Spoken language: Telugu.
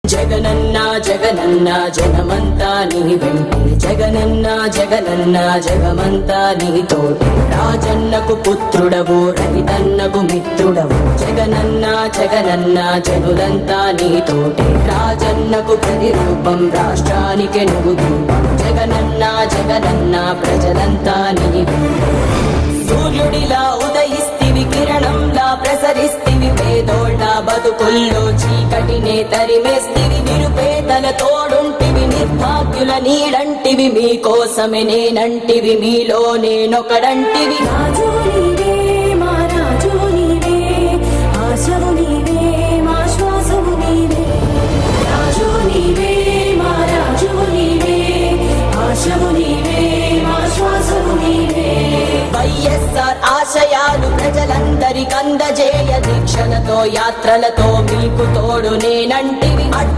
జగనన్న జగనన్న జగమంతా నీ వెంటే జగనన్న జగనన్న జగమంతా నీ తోటి రాజన్నకు పుత్రుడవు రైతన్నకు మిత్రుడవు జగనన్న జగనన్న జనులంతా నీ తోటి రాజన్నకు ప్రతిరూపం రాష్ట్రానికి నువ్వు రూపం జగనన్న జగనన్న ప్రజలంతా నీ వెంటే సూర్యుడిలా ఉదయిస్తివి కిరణంలా ప్రసరిస్తివి పేదోళ్ళ బతుకుల్లో చీకటినే తరిమేస్తివి నిరుపేదల తోడుంటివి నిర్భాగ్యుల నీడంటివి మీకోసమే నేనంటివి మీలో నేనొకడంటివి రాజు నీవే మా రాజు నీవే ఆశవు నీవే మా శ్వాసవు నీవే రాజు నీవే మా రాజు నీవే ఆశవు నీవే మా శ్వాసవు నీవే వైఎస్ఆర్ ఆశయాలు ప్రజలందరికందజేయ దీక్షలతో యాత్రలతో మీకు తోడు నేనంటివి